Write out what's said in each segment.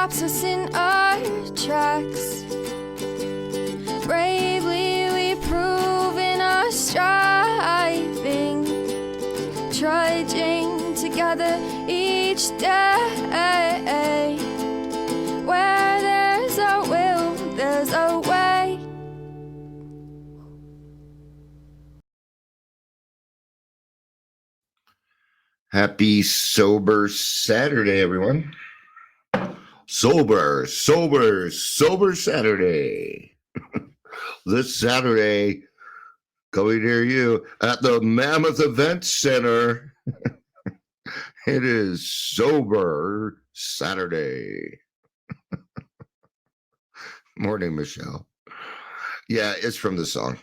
stops us in our tracks. Bravely we prove in our striving, trudging together each day. Where there's a will, there's a way. Happy Sober Saturday, everyone. Sober Saturday. This Saturday, coming near you at the Mammoth Event Center. It is Sober Saturday. Morning, Michelle. Yeah, it's from the song.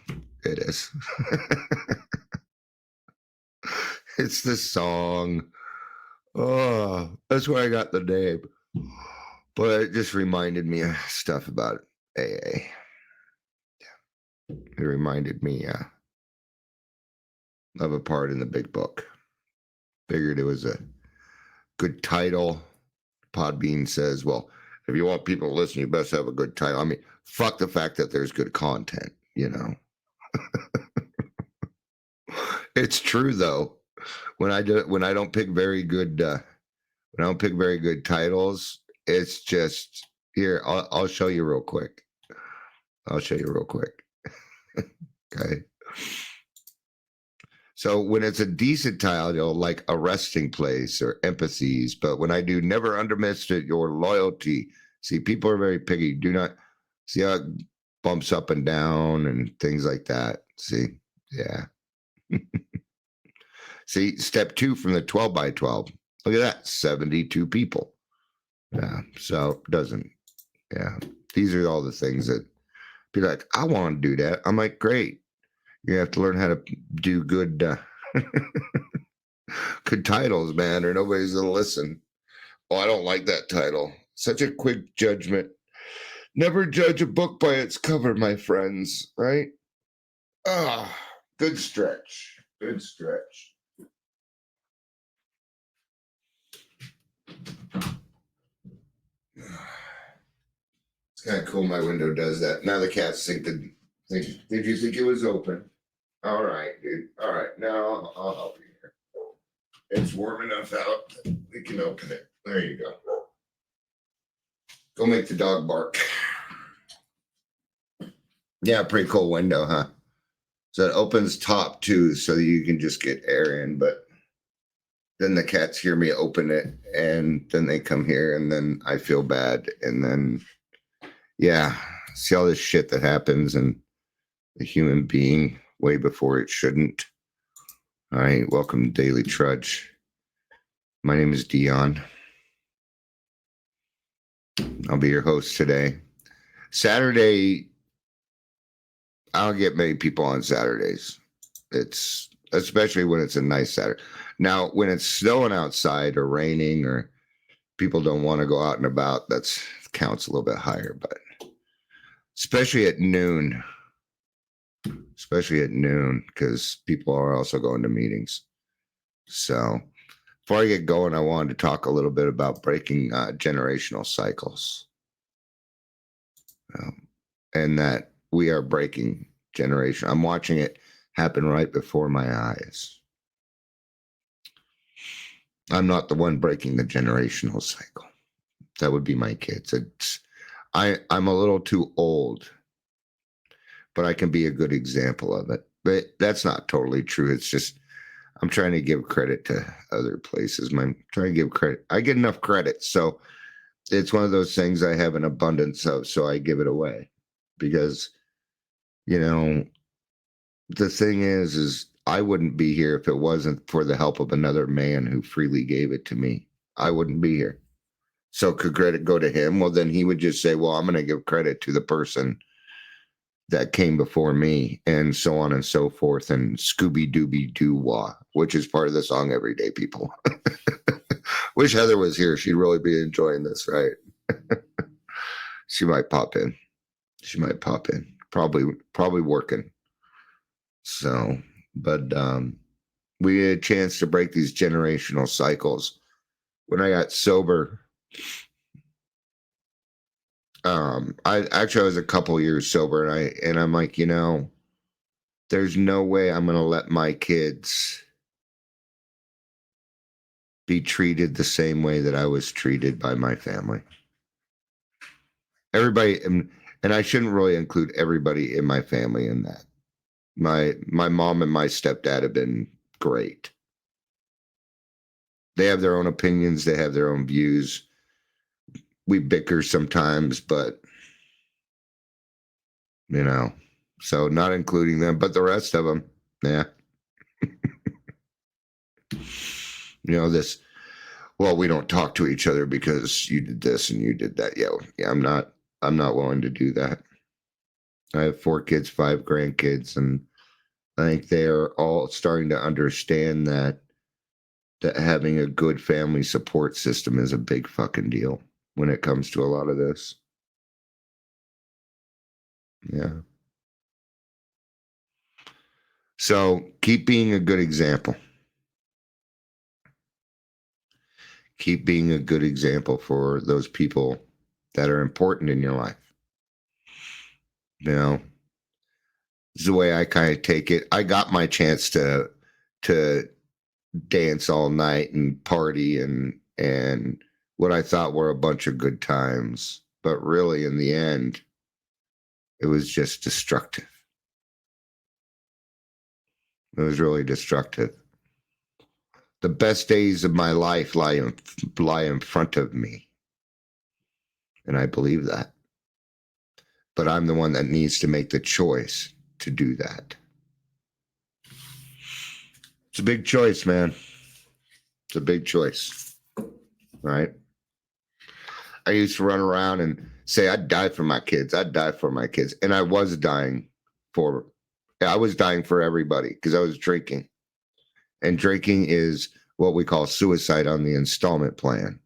It is. It's the song. Oh, that's where I got the name. But it just reminded me of stuff about AA. It reminded me of a part in the big book. Figured it was a good title. Podbean says, well, if you want people to listen, you best have a good title. I mean, fuck the fact that there's good content, you know. It's true though. When I don't pick very good titles, it's just here. I'll show you real quick. Okay. So when it's a decent title, like A Resting Place or Empathies, but when I do Never Underestimate Your Loyalty, see, people are very picky. Do not see how it bumps up and down and things like that. See, yeah. See, step 2 from the 12 by 12. Look at that, 72 people. Yeah, so it doesn't, yeah. These are all the things that be like, I want to do that. I'm like, great. You have to learn how to do good, good titles, man, or nobody's going to listen. Oh, I don't like that title. Such a quick judgment. Never judge a book by its cover, my friends, right? Ah, good stretch. Good stretch. It's kind of cool my window does that. Now the cats think, did you think it was open? All right, dude. All right, now I'll help you here. It's warm enough out that we can open it. There you go. Go make the dog bark. Yeah, pretty cool window, huh? So it opens top too, so you can just get air in, but then the cats hear me open it and then they come here and then I feel bad. And then, yeah, see all this shit that happens and the human being way before it shouldn't. All right, welcome to Daily Trudge. My name is Dion. I'll be your host today. Saturday, I don't get many people on Saturdays. It's especially when it's a nice Saturday. Now, when it's snowing outside or raining or people don't want to go out and about, that counts a little bit higher. But especially at noon, because people are also going to meetings. So before I get going, I wanted to talk a little bit about breaking generational cycles. And that we are breaking generation. I'm watching it happen right before my eyes. I'm not the one breaking the generational cycle. That would be my kids. I'm a little too old, but I can be a good example of it. But that's not totally true. It's just I'm trying to give credit to other places. I'm trying to give credit. I get enough credit. So it's one of those things I have an abundance of, so I give it away. Because, you know, the thing is I wouldn't be here if it wasn't for the help of another man who freely gave it to me. I wouldn't be here. So could credit go to him? Well, then he would just say, well, I'm going to give credit to the person that came before me, and so on and so forth, and Scooby-Dooby-Doo-Wah, which is part of the song Everyday People. Wish Heather was here. She'd really be enjoying this, right? She might pop in. Probably working. So, but we had a chance to break these generational cycles. When I got sober, I was a couple years sober, and I'm like, there's no way I'm going to let my kids be treated the same way that I was treated by my family. Everybody, and I shouldn't really include everybody in my family in that. My mom and my stepdad have been great. They have their own opinions. They have their own views. We bicker sometimes, but so not including them, but the rest of them, yeah. Well, we don't talk to each other because you did this and you did that. Yeah, I'm not willing to do that. I have 4 kids, 5 grandkids, and I think they are all starting to understand that having a good family support system is a big fucking deal when it comes to a lot of this. Yeah. So keep being a good example. Keep being a good example for those people that are important in your life. This is the way I kind of take it. I got my chance to dance all night and party and what I thought were a bunch of good times. But really, in the end, it was just destructive. It was really destructive. The best days of my life lie in front of me. And I believe that. But I'm the one that needs to make the choice to do that. It's a big choice, man. It's a big choice. Right? I used to run around and say, I'd die for my kids. I'd die for my kids. And I was dying for everybody because I was drinking. And drinking is what we call suicide on the installment plan.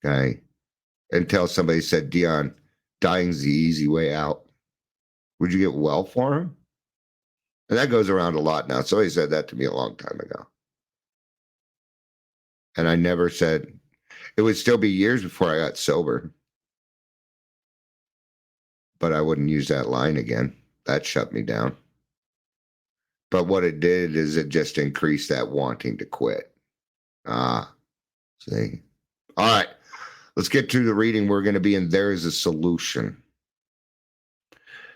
Okay? Until somebody said, Dion, dying's the easy way out. Would you get well for him? And that goes around a lot now. Somebody said that to me a long time ago. And I never said, it would still be years before I got sober. But I wouldn't use that line again. That shut me down. But what it did is it just increased that wanting to quit. See? All right. Let's get to the reading. We're going to be in There Is a Solution.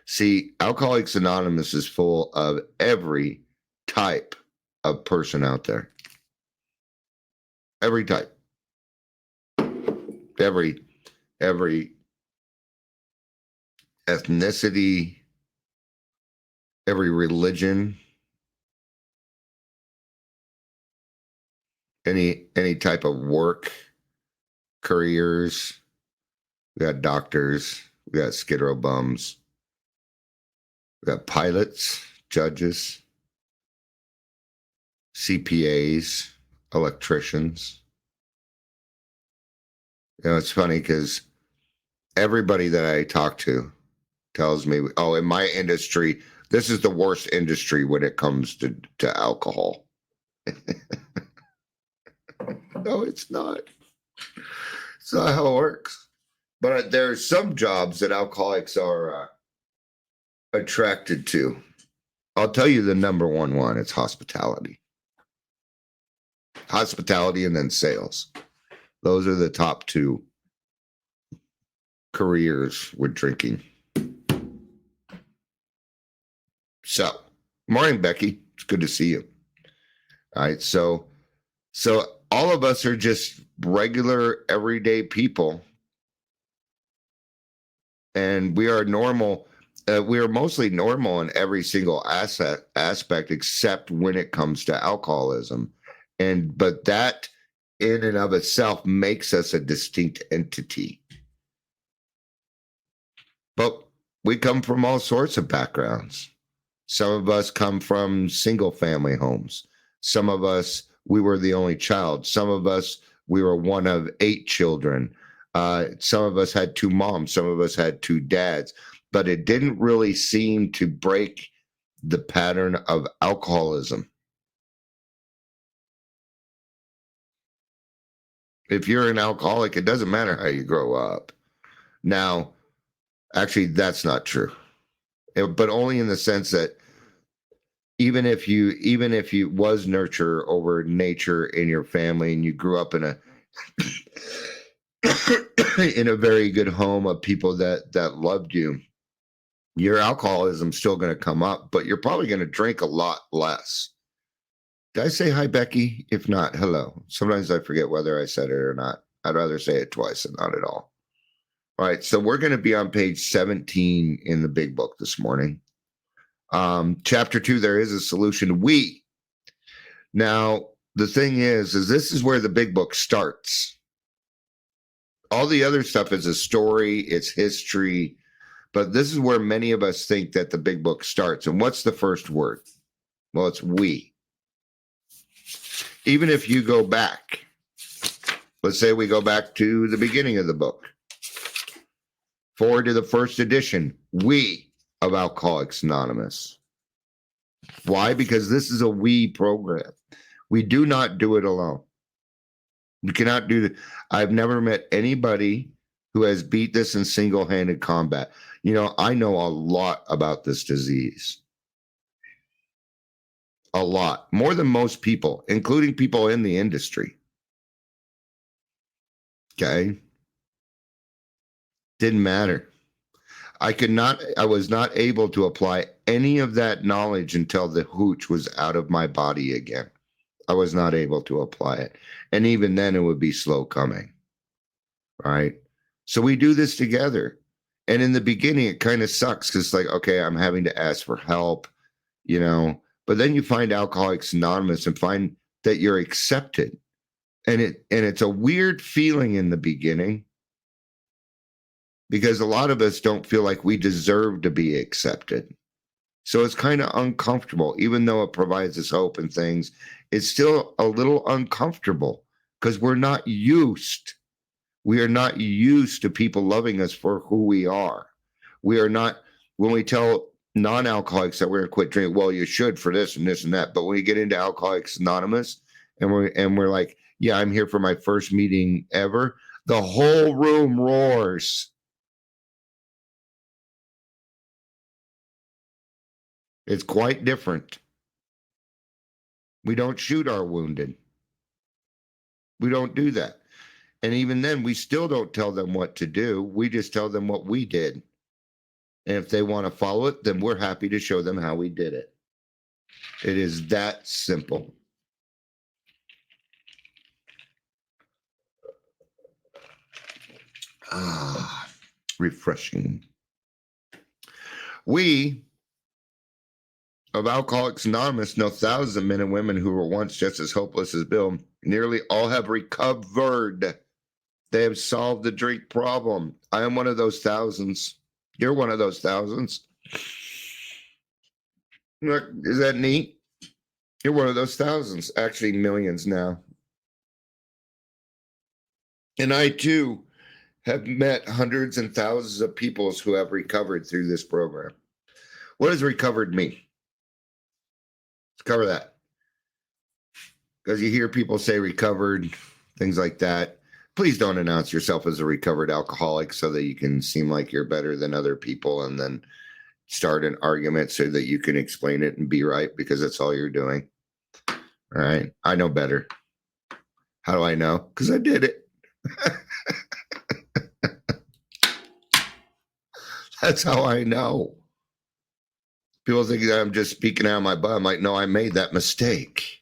See, Alcoholics Anonymous is full of every type of person out there. Every type. Every ethnicity, every religion, any type of work, careers. We got doctors, we got Skid Row bums, we got pilots, judges, CPAs, electricians. It's funny because everybody that I talk to tells me, oh, in my industry, this is the worst industry when it comes to alcohol. No, it's not. It's not how it works. But there are some jobs that alcoholics are attracted to. I'll tell you the number one. It's hospitality. Hospitality and then sales. Those are the top 2 careers with drinking. So, morning, Becky. It's good to see you. All right. So all of us are just regular, everyday people. And we are normal. We are mostly normal in every single aspect, except when it comes to alcoholism. But that in and of itself makes us a distinct entity. But we come from all sorts of backgrounds. Some of us come from single family homes. Some of us, we were the only child. Some of us, we were one of 8 children. Some of us had 2 moms. Some of us had 2 dads. But it didn't really seem to break the pattern of alcoholism. If you're an alcoholic, it doesn't matter how you grow up. Now, actually, that's not true, but only in the sense that even if you was nurture over nature in your family and you grew up in a in a very good home of people that loved you, your alcoholism's still going to come up, but you're probably going to drink a lot less. Did I say hi, Becky? If not, hello. Sometimes I forget whether I said it or not. I'd rather say it twice than not at all. All right, so we're going to be on page 17 in the big book this morning. Chapter 2, there is a solution. Now, the thing is this is where the big book starts. All the other stuff is a story, it's history, but this is where many of us think that the big book starts. And what's the first word? Well, it's we. Even if you go back, let's say we go back to the beginning of the book, forward to the first edition, we of Alcoholics Anonymous. Why? Because this is a we program. We do not do it alone. You cannot do it. I've never met anybody who has beat this in single-handed combat. I know a lot about this disease. A lot. More than most people, including people in the industry. Okay? Didn't matter. I was not able to apply any of that knowledge until the hooch was out of my body again. I was not able to apply it. And even then, it would be slow coming. Right? So we do this together. And in the beginning, it kind of sucks because it's like, okay, I'm having to ask for help, But then you find Alcoholics Anonymous and find that you're accepted. And it's a weird feeling in the beginning because a lot of us don't feel like we deserve to be accepted. So it's kind of uncomfortable, even though it provides us hope and things. It's still a little uncomfortable because we're not used. We are not used to people loving us for who we are. We are not, when we tell non-alcoholics that we're going to quit drinking, well, you should for this and this and that. But when we get into Alcoholics Anonymous and we're like, yeah, I'm here for my first meeting ever, the whole room roars. It's quite different. We don't shoot our wounded. We don't do that. And even then, we still don't tell them what to do. We just tell them what we did. And if they want to follow it, then we're happy to show them how we did it. It is that simple. Refreshing. We of Alcoholics Anonymous know thousands of men and women who were once just as hopeless as Bill. Nearly all have recovered. They have solved the drink problem. I am one of those thousands. You're one of those thousands. Look, is that neat? You're one of those thousands, actually millions now. And I too have met hundreds and thousands of people who have recovered through this program. What does recovered mean? Let's cover that. Because you hear people say recovered, things like that. Please don't announce yourself as a recovered alcoholic so that you can seem like you're better than other people and then start an argument so that you can explain it and be right, because that's all you're doing. All right. I know better. How do I know? Because I did it. That's how I know. People think that I'm just speaking out of my butt. I'm like, no, I made that mistake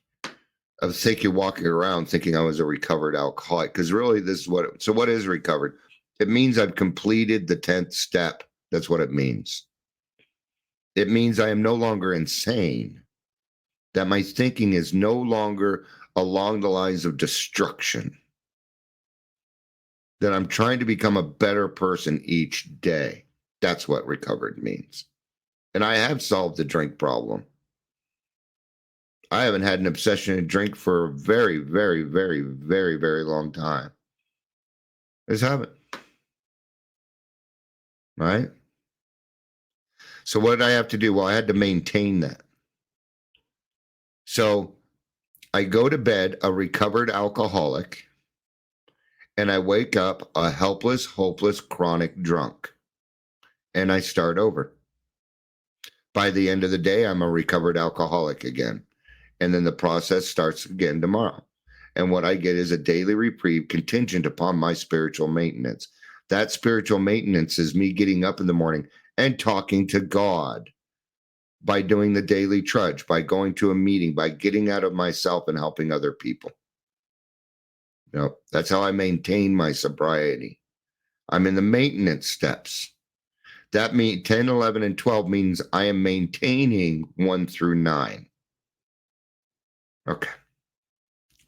of thinking, walking around thinking I was a recovered alcoholic, because really this is what is recovered? It means I've completed the 10th step. That's what it means. It means I am no longer insane, that my thinking is no longer along the lines of destruction, that I'm trying to become a better person each day. That's what recovered means. And I have solved the drink problem. I haven't had an obsession to drink for a very, very, very, very, very long time. I just haven't. Right? So what did I have to do? Well, I had to maintain that. So I go to bed a recovered alcoholic, and I wake up a helpless, hopeless, chronic drunk, and I start over. By the end of the day, I'm a recovered alcoholic again. And then the process starts again tomorrow. And what I get is a daily reprieve contingent upon my spiritual maintenance. That spiritual maintenance is me getting up in the morning and talking to God by doing the daily trudge, by going to a meeting, by getting out of myself and helping other people. That's how I maintain my sobriety. I'm in the maintenance steps. That means 10, 11, and 12 means I am maintaining 1 through 9. Okay.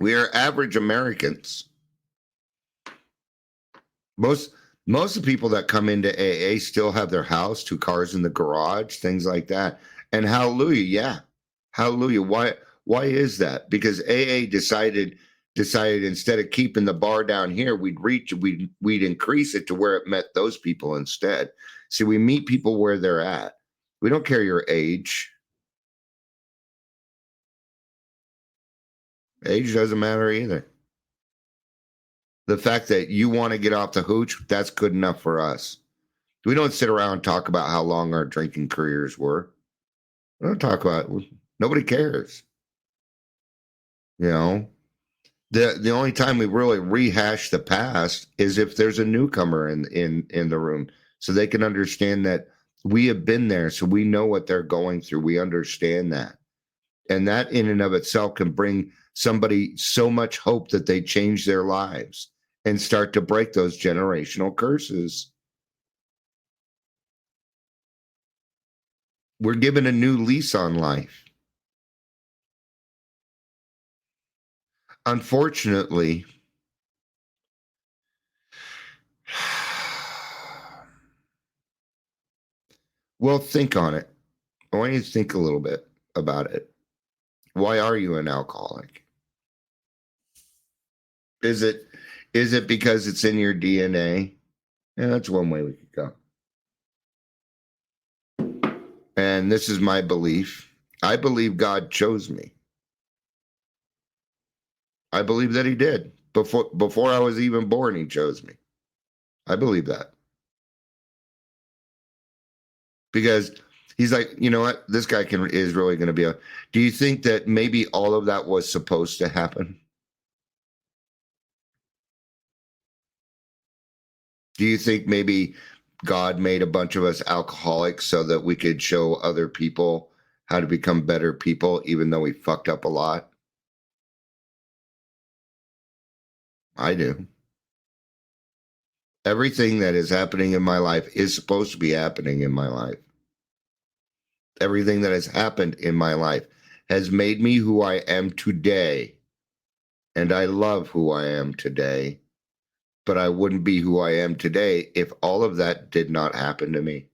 We are average Americans. Most of the people that come into AA still have their house, 2 cars in the garage, things like that. And hallelujah, yeah. Hallelujah. Why is that? Because AA decided instead of keeping the bar down here, we'd increase it to where it met those people instead. See, we meet people where they're at. We don't care your age. Age doesn't matter either. The fact that you want to get off the hooch, that's good enough for us. We don't sit around and talk about how long our drinking careers were. We don't talk about it. Nobody cares. The only time we really rehash the past is if there's a newcomer in the room, so they can understand that we have been there, so we know what they're going through. We understand that. And that in and of itself can bring somebody so much hope that they change their lives and start to break those generational curses. We're given a new lease on life. Unfortunately, well, think on it. I want you to think a little bit about it. Why are you an alcoholic? Is it because it's in your DNA? Yeah, that's one way we could go. And this is my belief. I believe God chose me. I believe that he did. Before I was even born, he chose me. I believe that. Because he's like, you know what? This guy is really going to be do you think that maybe all of that was supposed to happen? Do you think maybe God made a bunch of us alcoholics so that we could show other people how to become better people, even though we fucked up a lot? I do. Everything that is happening in my life is supposed to be happening in my life. Everything that has happened in my life has made me who I am today. And I love who I am today. But I wouldn't be who I am today if all of that did not happen to me.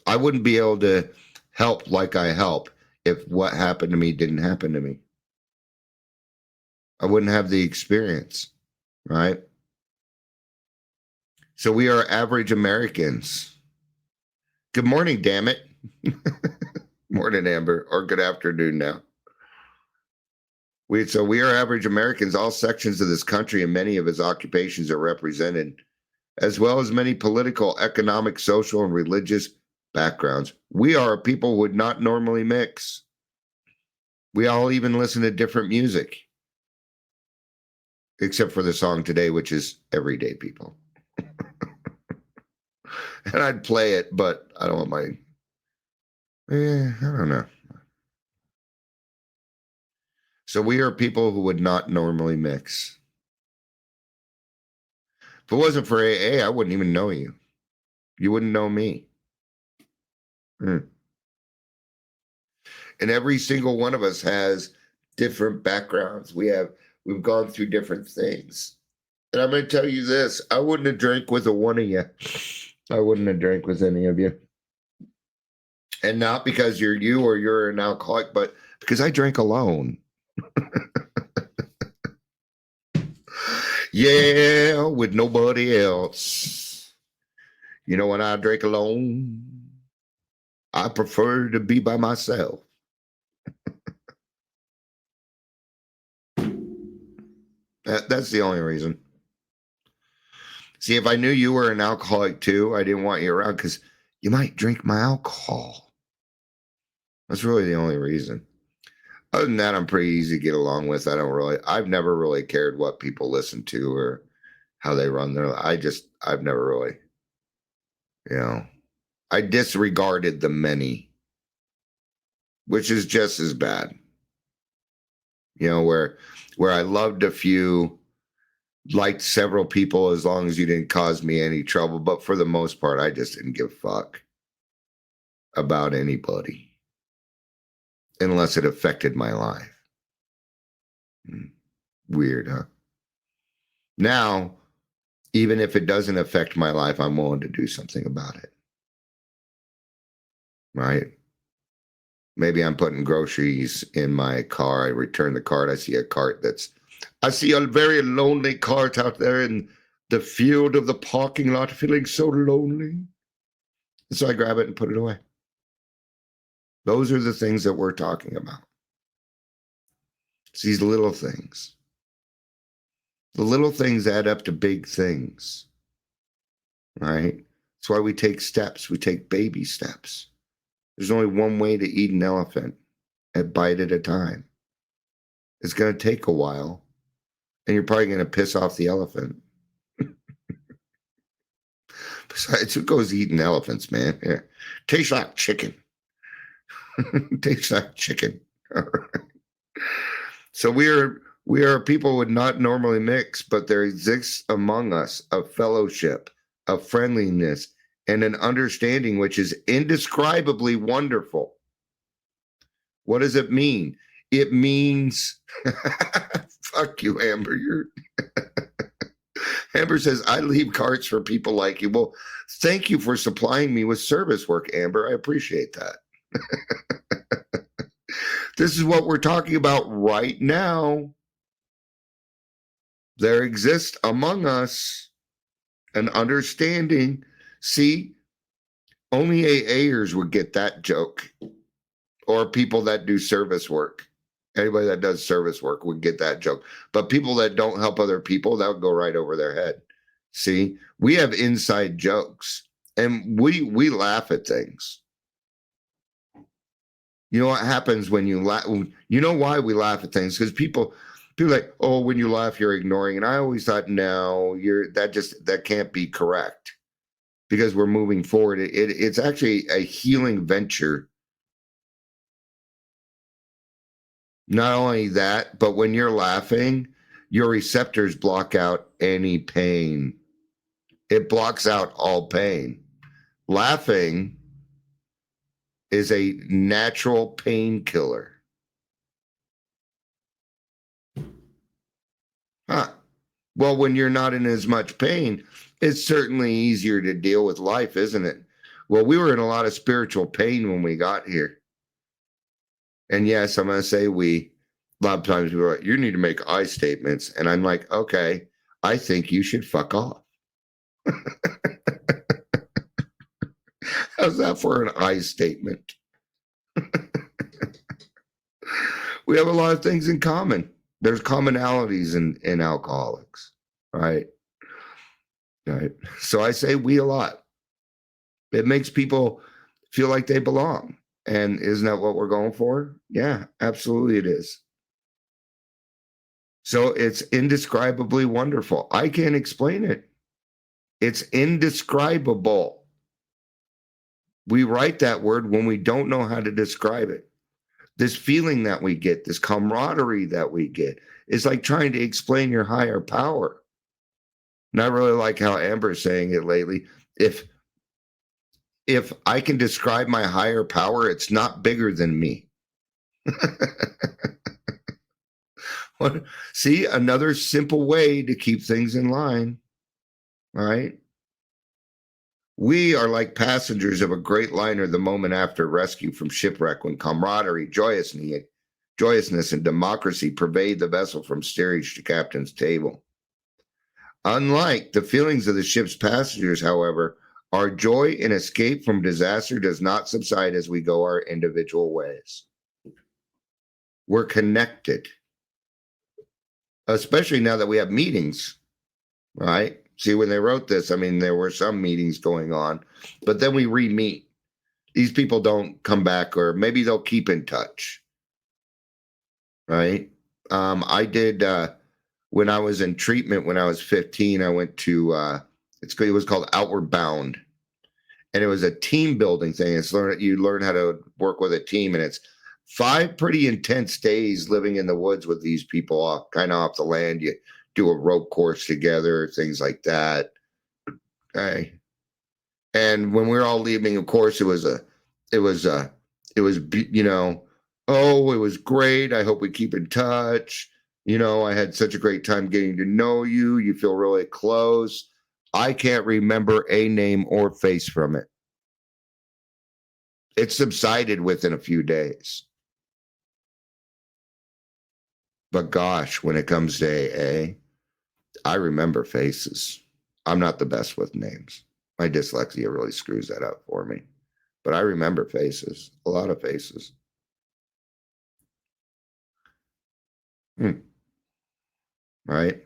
I wouldn't be able to help like I help if what happened to me didn't happen to me. I wouldn't have the experience, right? So we are average Americans. Good morning, damn it. Morning, Amber, or good afternoon now. We are average Americans. All sections of this country and many of its occupations are represented, as well as many political, economic, social, and religious backgrounds. We are a people who would not normally mix. We all even listen to different music, except for the song today, which is Everyday People. And I'd play it, but I don't want my... I don't know. So we are people who would not normally mix. If it wasn't for AA, I wouldn't even know you. You wouldn't know me. And every single one of us has different backgrounds. We've gone through different things. And I'm going to tell you this. I wouldn't have drank with one of you. I wouldn't have drank with any of you. And not because you're you or you're an alcoholic, but because I drank alone. Yeah, with nobody else. You know, when I drink alone, I prefer to be by myself. That's the only reason. See, if I knew you were an alcoholic too, I didn't want you around because you might drink my alcohol. That's really the only reason. Other than that, I'm pretty easy to get along with. I've never really cared what people listen to or how they run their life. I've never really, you know, I disregarded the many, which is just as bad. Where I loved a few, liked several people as long as you didn't cause me any trouble. But for the most part, I just didn't give a fuck about anybody unless it affected my life. Weird, huh? Now, even if it doesn't affect my life, I'm willing to do something about it. Right? Maybe I'm putting groceries in my car. I return the cart. I see a very lonely cart out there in the field of the parking lot, feeling so lonely. And so I grab it and put it away. Those are the things that we're talking about. It's these little things. The little things add up to big things. Right? That's why we take steps. We take baby steps. There's only one way to eat an elephant, a bite at a time. It's going to take a while, and you're probably going to piss off the elephant. Besides, who goes eating elephants, man? Yeah. Tastes like chicken. Tastes like chicken. So we are people would not normally mix, but there exists among us a fellowship, a friendliness, and an understanding which is indescribably wonderful. What does it mean? It means, fuck you, Amber. Amber says, I leave carts for people like you. Well, thank you for supplying me with service work, Amber. I appreciate that. This is what we're talking about right now. There exists among us an understanding. See, only AAers would get that joke, or people that do service work. Anybody that does service work would get that joke. But people that don't help other people, that would go right over their head. See, we have inside jokes, and we laugh at things. You know what happens when you laugh? You know why we laugh at things? Because people are like, oh, when you laugh, you're ignoring. And I always thought, no, that can't be correct, because we're moving forward. It's actually a healing venture. Not only that, but when you're laughing, your receptors block out any pain. It blocks out all pain. Laughing is a natural painkiller. Huh. Well, when you're not in as much pain, it's certainly easier to deal with life, isn't it? Well, we were in a lot of spiritual pain when we got here. And yes, I'm going to say a lot of times people are like, you need to make I statements. And I'm like, okay, I think you should fuck off. How's that for an I statement? We have a lot of things in common. There's commonalities in alcoholics, right? Right. So I say we a lot. It makes people feel like they belong. And isn't that what we're going for? Yeah, absolutely it is. So it's indescribably wonderful. I can't explain it. It's indescribable. We write that word when we don't know how to describe it. This feeling that we get, this camaraderie that we get, is like trying to explain your higher power. And I really like how Amber's saying it lately. If I can describe my higher power, it's not bigger than me. See, another simple way to keep things in line, right? We are like passengers of a great liner the moment after rescue from shipwreck, when camaraderie, joyousness, and democracy pervade the vessel from steerage to captain's table. Unlike the feelings of the ship's passengers, however, our joy in escape from disaster does not subside as we go our individual ways. We're connected. especially now that we have meetings, right? See, when they wrote this, I mean, there were some meetings going on, but then we re-meet. These people don't come back, or maybe they'll keep in touch, right? I did when I was in treatment when I was 15. I went to it was called Outward Bound, and it was a team building thing. You learn how to work with a team, and it's 5 pretty intense days living in the woods with these people, kind of off the land. You do a rope course together, things like that. Okay. And when we were all leaving, of course, it was, you know, oh, it was great. I hope we keep in touch. You know, I had such a great time getting to know you. You feel really close. I can't remember a name or face from it. It subsided within a few days. But gosh, when it comes to AA, I remember faces. I'm not the best with names. My dyslexia really screws that up for me. But I remember faces, a lot of faces. Right?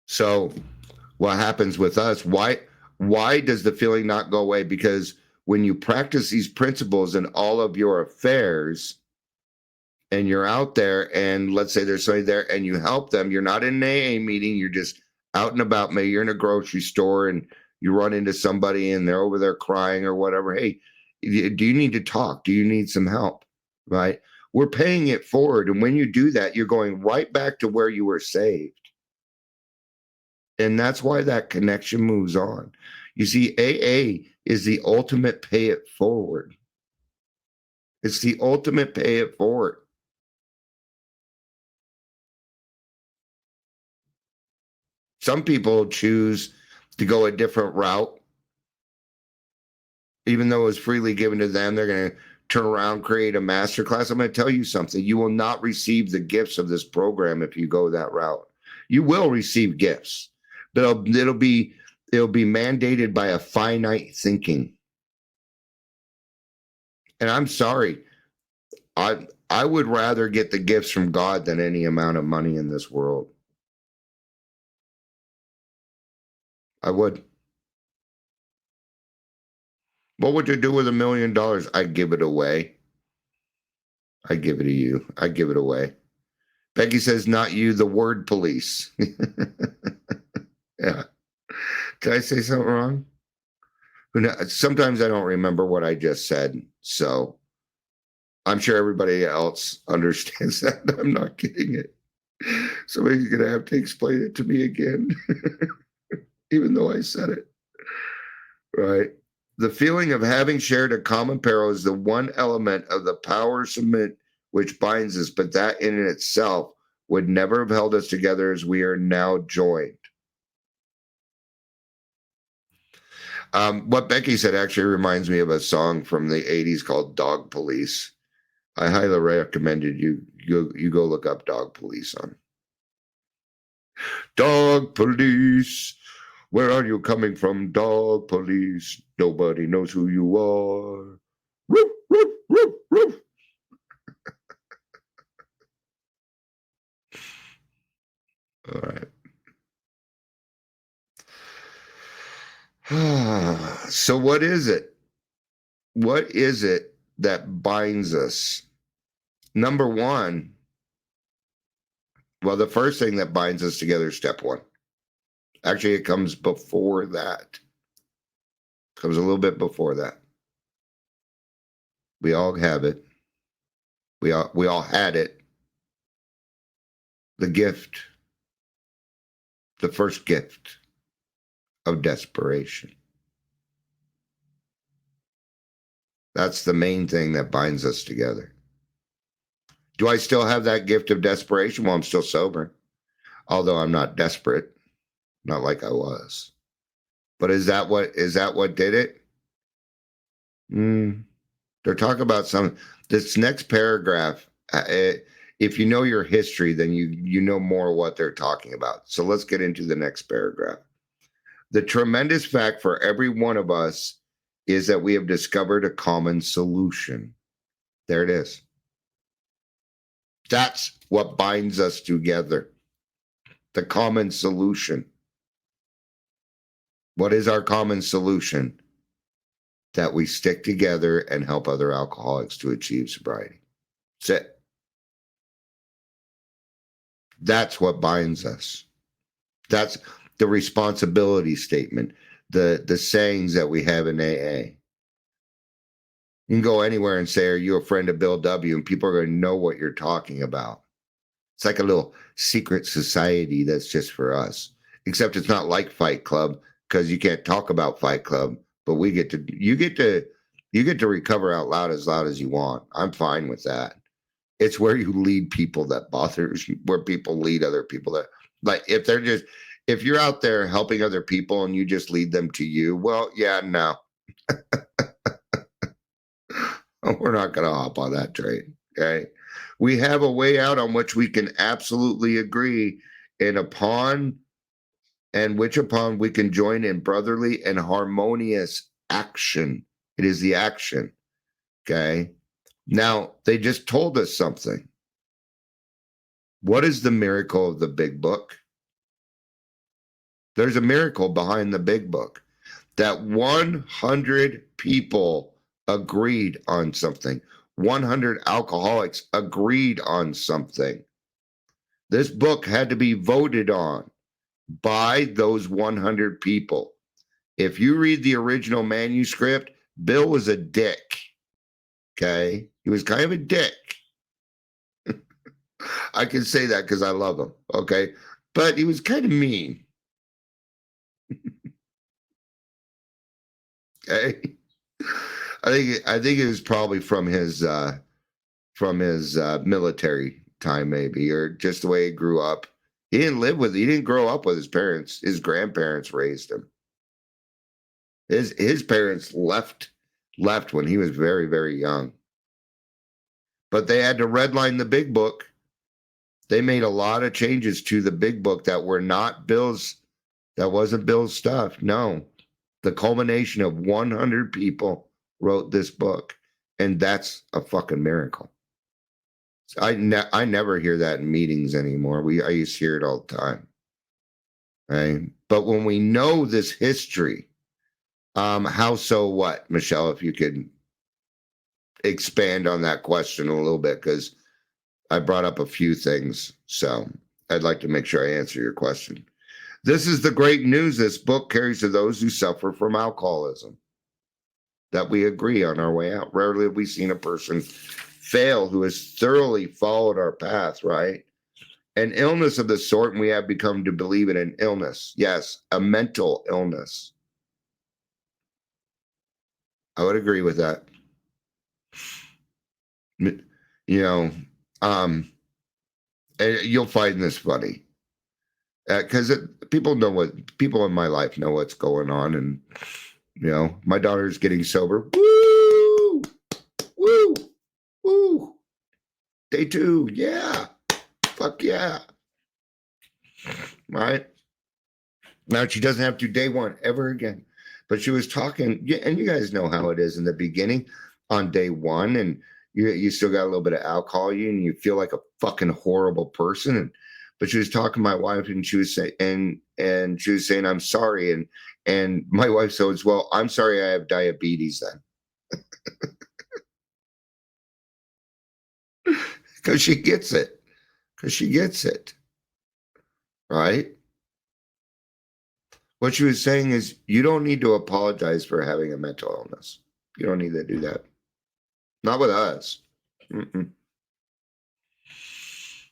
So what happens with us? Why does the feeling not go away? Because when you practice these principles in all of your affairs, and you're out there, and let's say there's somebody there and you help them, you're not in an AA meeting, you're just out and about. Maybe you're in a grocery store and you run into somebody and they're over there crying or whatever. Hey, do you need to talk? Do you need some help? Right? We're paying it forward. And when you do that, you're going right back to where you were saved. And that's why that connection moves on. You see, AA is the ultimate pay it forward. It's the ultimate pay it forward. Some people choose to go a different route. Even though it was freely given to them, they're going to turn around, create a master class. I'm going to tell you something. You will not receive the gifts of this program if you go that route. You will receive gifts, but it'll be mandated by a finite thinking. And I'm sorry, I would rather get the gifts from God than any amount of money in this world. I would. What would you do with $1 million? I'd give it away. I'd give it to you. I'd give it away. Becky says, not you, the word police. Yeah. Did I say something wrong? Sometimes I don't remember what I just said. So I'm sure everybody else understands that. I'm not getting it. Somebody's going to have to explain it to me again, even though I said it. Right. The feeling of having shared a common peril is the one element of the power submit which binds us, but that in itself would never have held us together as we are now joined. What Becky said actually reminds me of a song from the 80s called Dog Police. I highly recommend you go look up Dog Police on. Dog Police, where are you coming from, Dog Police? Nobody knows who you are. Roof, roof, roof, roof. All right. So what is it? What is it that binds us? Number one, well, the first thing that binds us together is step one. Actually, it comes before that. It comes a little bit before that. We all have it. We all had it. The gift. The first gift of desperation. That's the main thing that binds us together. Do I still have that gift of desperation? Well, I'm still sober, although I'm not desperate, not like I was. But is that what did it? They're talking about this next paragraph. If you know your history, then you know more what they're talking about. So let's get into the next paragraph. The tremendous fact for every one of us is that we have discovered a common solution. There it is. That's what binds us together, the common solution. What is our common solution? That we stick together and help other alcoholics to achieve sobriety. That's it. That's what binds us. That's the responsibility statement, the sayings that we have in AA. You can go anywhere and say, are you a friend of Bill W? And people are going to know what you're talking about. It's like a little secret society that's just for us. Except it's not like Fight Club, because you can't talk about Fight Club, but you get to recover out loud as you want. I'm fine with that. It's where you lead people that bothers you, where people lead other people that, like, if you're out there helping other people and you just lead them to you, well, yeah, no. We're not going to hop on that train, okay? We have a way out on which we can absolutely agree, and upon we can join in brotherly and harmonious action. It is the action, okay? Now, they just told us something. What is the miracle of the big book? There's a miracle behind the big book. That 100 people agreed on something. 100 alcoholics agreed on something. This book had to be voted on by those 100 people. If you read the original manuscript, Bill was a dick. Okay? He was kind of a dick. I can say that because I love him. Okay? But he was kind of mean. Okay? I think it was probably from his military time, maybe, or just the way he grew up. He didn't grow up with his parents. His grandparents raised him. His parents left when he was very, very young. But they had to redline the big book. They made a lot of changes to the big book that were not Bill's. That wasn't Bill's stuff. No. The culmination of 100 people wrote this book, and that's a fucking miracle. I never hear that in meetings anymore. I used to hear it all the time. Right? But when we know this history, how so what, Michelle, if you could expand on that question a little bit, because I brought up a few things, so I'd like to make sure I answer your question. This is the great news this book carries to those who suffer from alcoholism, that we agree on our way out. Rarely have we seen a person fail who has thoroughly followed our path, right? An illness of the sort, and we have become to believe in an illness. Yes, a mental illness. I would agree with that. You know, you'll find this funny. Because people in my life know what's going on, and my daughter's getting sober. Woo, woo, woo. Day 2, yeah, fuck yeah. Right now, she doesn't have to day 1 ever again. But she was talking, and you guys know how it is in the beginning on day 1, and you still got a little bit of alcohol, and you feel like a fucking horrible person. But she was talking to my wife, and she was saying, and she was saying, "I'm sorry," and my wife says, "Well, I'm sorry, I have diabetes then," because she gets it, right? What she was saying is, you don't need to apologize for having a mental illness. You don't need to do that. Not with us. Mm-mm.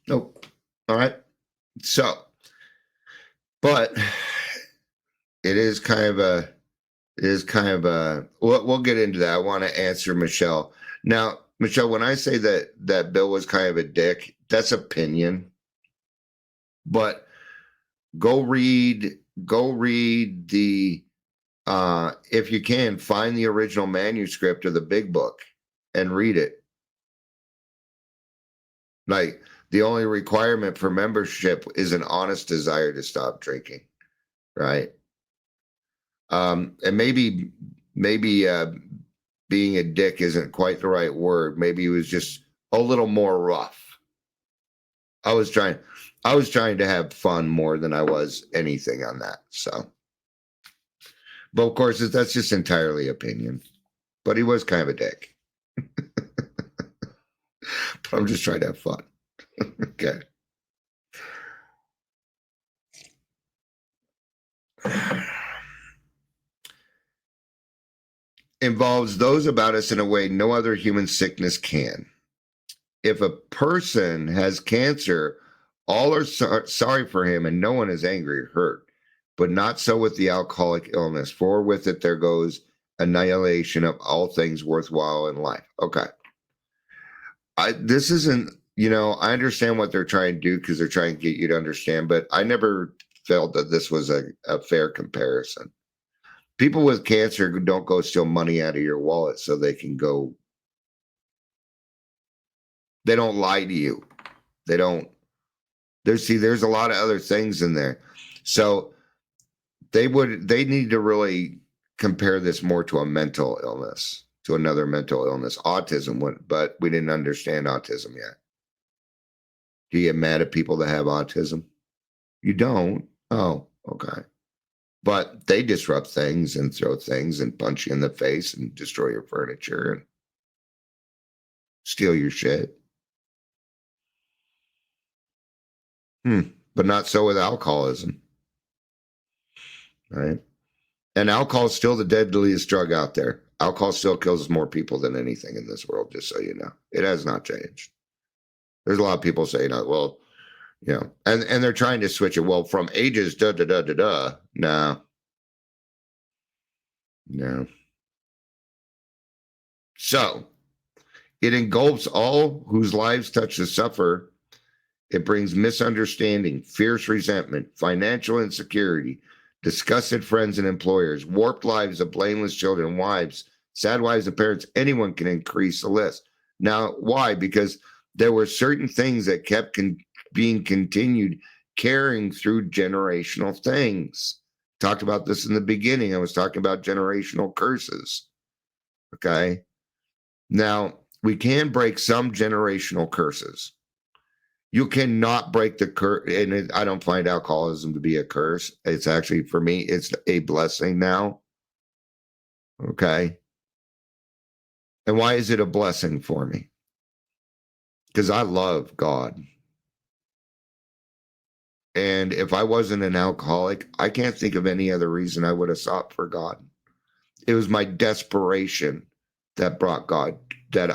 Nope. All right. So, but it is kind of a, we'll get into that. I want to answer Michelle. Now, Michelle, when I say that Bill was kind of a dick, that's opinion. But go read the, if you can, find the original manuscript of the big book and read it. Like, the only requirement for membership is an honest desire to stop drinking, right? And maybe being a dick isn't quite the right word. Maybe he was just a little more rough. I was trying to have fun more than I was anything on that. So, but of course, that's just entirely opinion. But he was kind of a dick. But I'm just trying to have fun. Okay. Involves those about us in a way no other human sickness can. If a person has cancer, all are sorry for him and no one is angry or hurt. But not so with the alcoholic illness, for with it there goes annihilation of all things worthwhile in life. Okay. This isn't, I understand what they're trying to do because they're trying to get you to understand, but I never felt that this was a fair comparison. People with cancer don't go steal money out of your wallet so they can go. They don't lie to you. They don't. There's a lot of other things in there. So they need to really compare this more to a mental illness, to another mental illness. Autism would, but we didn't understand autism yet. Do you get mad at people that have autism? You don't? Oh, okay. But they disrupt things and throw things and punch you in the face and destroy your furniture and steal your shit. But not so with alcoholism. Right? And alcohol is still the deadliest drug out there. Alcohol still kills more people than anything in this world, just so you know. It has not changed. There's a lot of people saying, well, and they're trying to switch it. Well, from ages, No. So it engulfs all whose lives touch the suffer. It brings misunderstanding, fierce resentment, financial insecurity, disgusted friends and employers, warped lives of blameless children, wives, sad wives and parents. Anyone can increase the list. Now, why? Because there were certain things that kept being continued, carrying through generational things. Talked about this in the beginning. I was talking about generational curses. Okay. Now, we can break some generational curses. You cannot break the curse, and I don't find alcoholism to be a curse. It's actually, for me, it's a blessing now. Okay. And why is it a blessing for me? Because I love God. And if I wasn't an alcoholic, I can't think of any other reason I would have sought for God. It was my desperation that brought God, that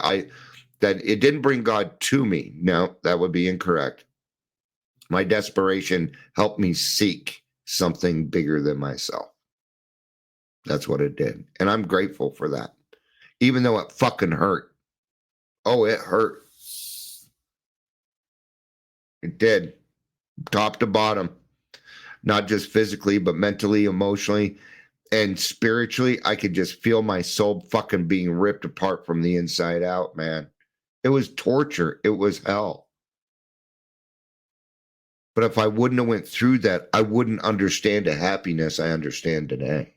it didn't bring God to me. No, that would be incorrect. My desperation helped me seek something bigger than myself. That's what it did. And I'm grateful for that. Even though it fucking hurt. Oh, it hurt. It did. Top to bottom. Not just physically, but mentally, emotionally, and spiritually. I could just feel my soul fucking being ripped apart from the inside out, man. It was torture. It was hell. But if I wouldn't have went through that, I wouldn't understand the happiness I understand today.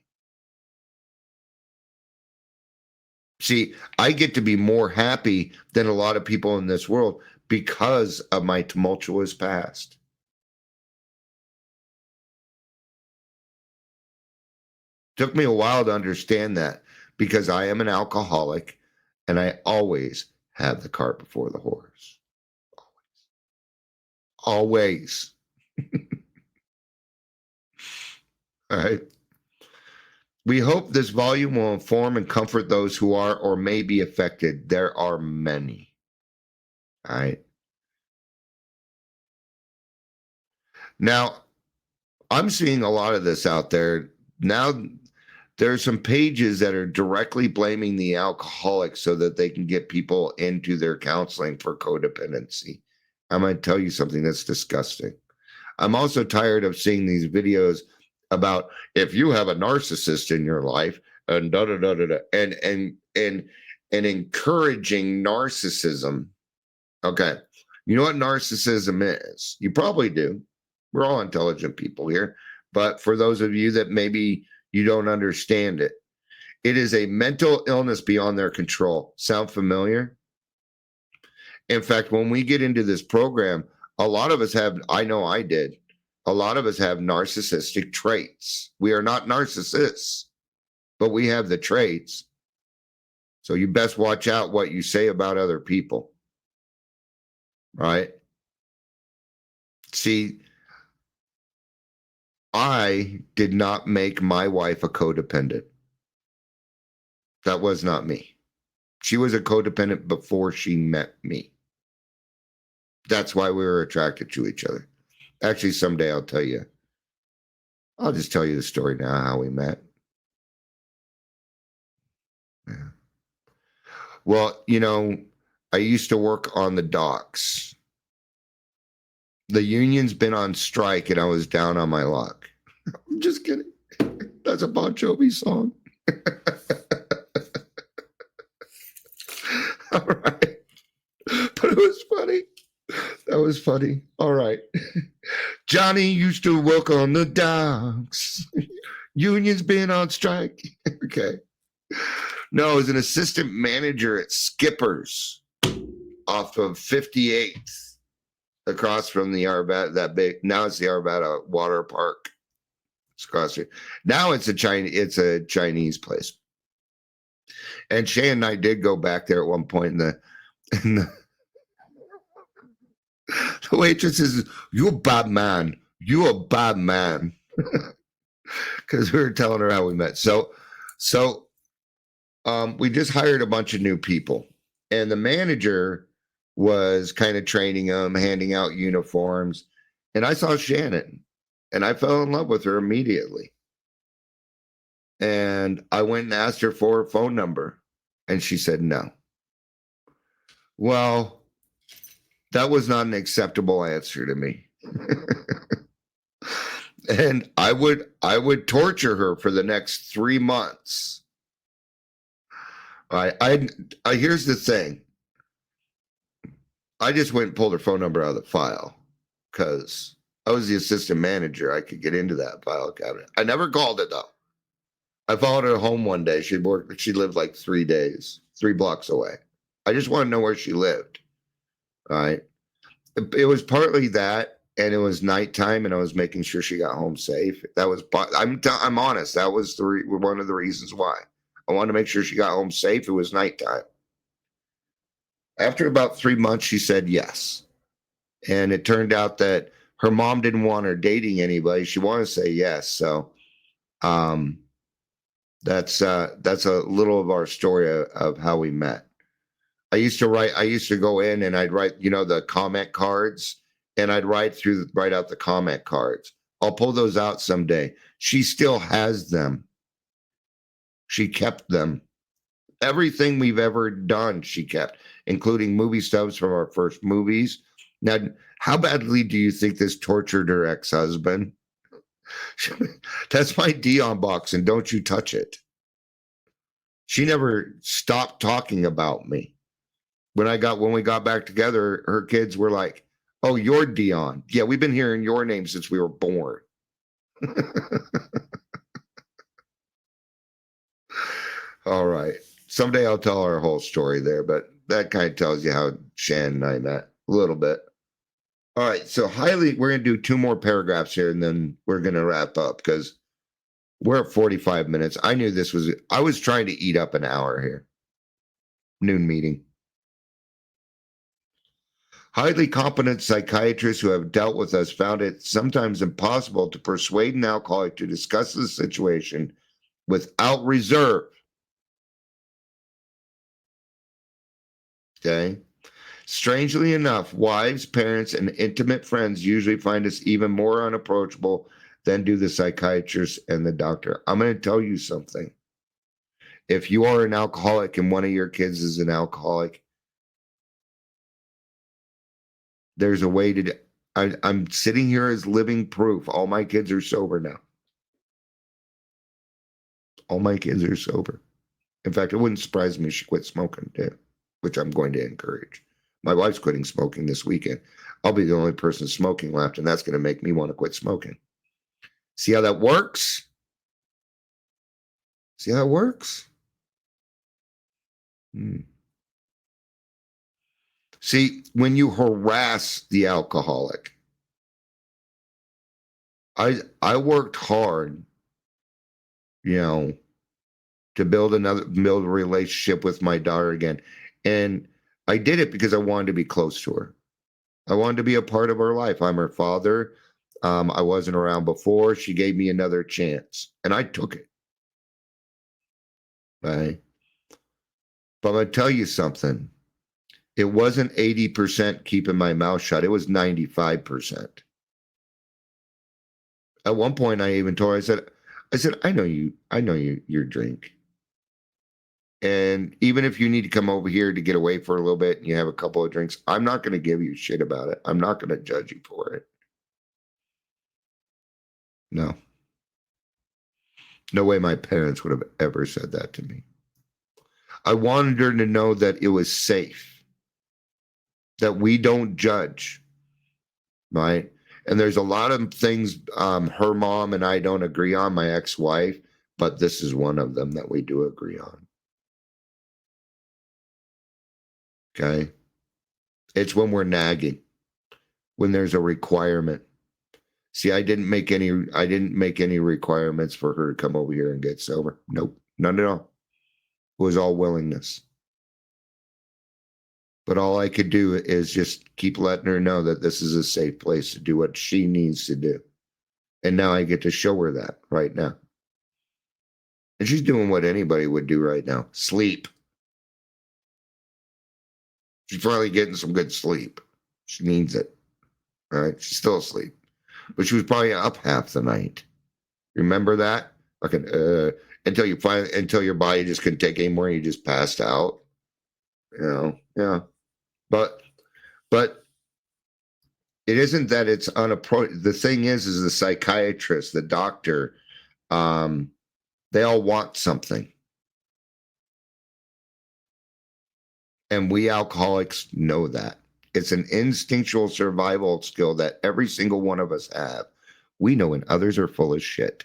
See, I get to be more happy than a lot of people in this world because of my tumultuous past. Took me a while to understand that because I am an alcoholic and I always have the cart before the horse. Always. All right. We hope this volume will inform and comfort those who are or may be affected. There are many. All right. Now, I'm seeing a lot of this out there. Now, there are some pages that are directly blaming the alcoholic so that they can get people into their counseling for codependency. I'm going to tell you something that's disgusting. I'm also tired of seeing these videos about if you have a narcissist in your life and and encouraging narcissism. Okay. You know what narcissism is? You probably do. We're all intelligent people here. But for those of you that maybe you don't understand it, it is a mental illness beyond their control. Sound familiar? In fact, when we get into this program, A lot of us have, I know I did. A lot of us have narcissistic traits. We are not narcissists, but we have the traits. So you best watch out what you say about other people. Right? See, I did not make my wife a codependent. That was not me. She was a codependent before she met me. That's why we were attracted to each other. Actually, someday I'll tell you. I'll just tell you the story now, how we met. Yeah. Well, I used to work on the docks. The union's been on strike and I was down on my luck. I'm just kidding. That's a Bon Jovi song. All right. But it was funny. That was funny. All right. Johnny used to work on the docks. Union's been on strike. Okay. No, I was an assistant manager at Skipper's off of 58th, across from the Arvada, that big. Now it's the Arvada Water Park. It's across here. Now it's a Chinese place. And Shay and I did go back there at one point, and the waitress says, "You're a bad man. You're a bad man." Because we were telling her how we met. So we just hired a bunch of new people, and the manager was kind of training them, handing out uniforms. And I saw Shannon, and I fell in love with her immediately. And I went and asked her for her phone number, and she said no. Well, that was not an acceptable answer to me. And I would torture her for the next 3 months. I here's the thing. I just went and pulled her phone number out of the file because I was the assistant manager. I could get into that file cabinet. I never called it though. I followed her home one day. She lived like 3 blocks away. I just want to know where she lived. All right. It was partly that, and it was nighttime, and I was making sure she got home safe. That was, I'm honest. That was one of the reasons why. I wanted to make sure she got home safe. It was nighttime. After about 3 months, she said yes. And it turned out that her mom didn't want her dating anybody. She wanted to say yes. So that's a little of our story of how we met. I used to go in and I'd write, the comment cards, and I'd write out the comment cards. I'll pull those out someday. She still has them. She kept them. Everything we've ever done, she kept, including movie stubs from our first movies. Now, how badly do you think this tortured her ex-husband? That's my Dion box, and don't you touch it. She never stopped talking about me. When we got back together, her kids were like, "Oh, you're Dion. Yeah, we've been hearing your name since we were born." All right. Someday I'll tell our whole story there, but that kind of tells you how Shannon and I met a little bit. All right. So we're going to do 2 more paragraphs here, and then we're going to wrap up because we're at 45 minutes. I knew I was trying to eat up an hour here. Noon meeting. Highly competent psychiatrists who have dealt with us found it sometimes impossible to persuade an alcoholic to discuss the situation without reserve. Okay. Strangely enough, wives, parents, and intimate friends usually find us even more unapproachable than do the psychiatrist and the doctor. I'm going to tell you something. If you are an alcoholic and one of your kids is an alcoholic, there's a way to. I'm sitting here as living proof. All my kids are sober now. All my kids are sober. In fact, it wouldn't surprise me if she quit smoking too, which I'm going to encourage. My wife's quitting smoking this weekend. I'll be the only person smoking left, and that's going to make me want to quit smoking. See how that works? See how it works? See, when you harass the alcoholic, I worked hard, you know, to build a relationship with my daughter again. And I did it because I wanted to be close to her. I wanted to be a part of her life. I'm her father. I wasn't around before. She gave me another chance, and I took it. Right? But I'm going to tell you something. It wasn't 80% keeping my mouth shut. It was 95%. At one point, I even told her, I said, I know your drink. And even if you need to come over here to get away for a little bit and you have a couple of drinks, I'm not going to give you shit about it. I'm not going to judge you for it. No. No way my parents would have ever said that to me. I wanted her to know that it was safe, that we don't judge, right? And there's a lot of things her mom and I don't agree on, my ex-wife, but this is one of them that we do agree on. Okay? It's when we're nagging, when there's a requirement. See, I didn't make any requirements for her to come over here and get sober. Nope, none at all. It was all willingness. But all I could do is just keep letting her know that this is a safe place to do what she needs to do. And now I get to show her that right now. And she's doing what anybody would do right now. Sleep. She's probably getting some good sleep. She needs it. All right. She's still asleep. But she was probably up half the night. Remember that? Until your body just couldn't take anymore and you just passed out. Yeah. But it isn't that it's unapproachable. The thing is the psychiatrist, the doctor, they all want something. And we alcoholics know that. It's an instinctual survival skill that every single one of us have. We know when others are full of shit.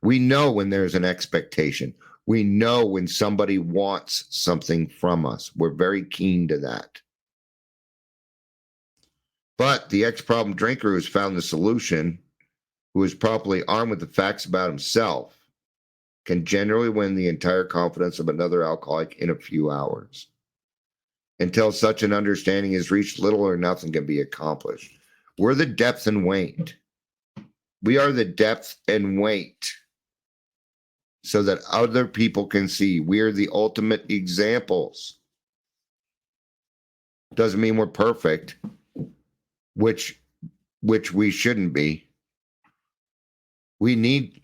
We know when there's an expectation. We know when somebody wants something from us. We're very keen to that. But the ex-problem drinker who's found the solution, who is properly armed with the facts about himself, can generally win the entire confidence of another alcoholic in a few hours. Until such an understanding is reached, little or nothing can be accomplished. We're the depth and weight. We are the depth and weight so that other people can see. We are the ultimate examples. Doesn't mean we're perfect, which we shouldn't be. We need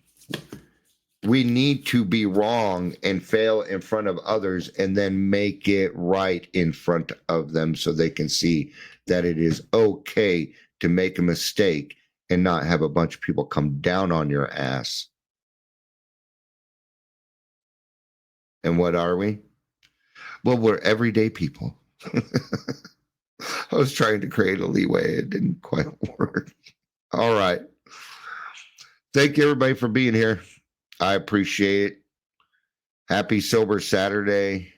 to be wrong and fail in front of others and then make it right in front of them so they can see that it is okay to make a mistake and not have a bunch of people come down on your ass. And what are we? Well, we're everyday people. I was trying to create a leeway. It didn't quite work. All right. Thank you, everybody, for being here. I appreciate it. Happy Sober Saturday.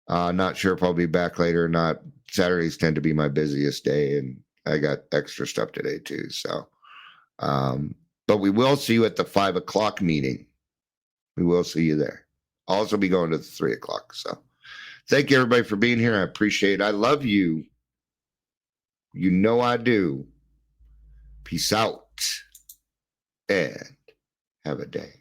Not sure if I'll be back later or not. Saturdays tend to be my busiest day, and I got extra stuff today, too. So, but we will see you at the 5 o'clock meeting. We will see you there. I'll also be going to the 3 o'clock. So thank you, everybody, for being here. I appreciate it. I love you. You know I do. Peace out and have a day.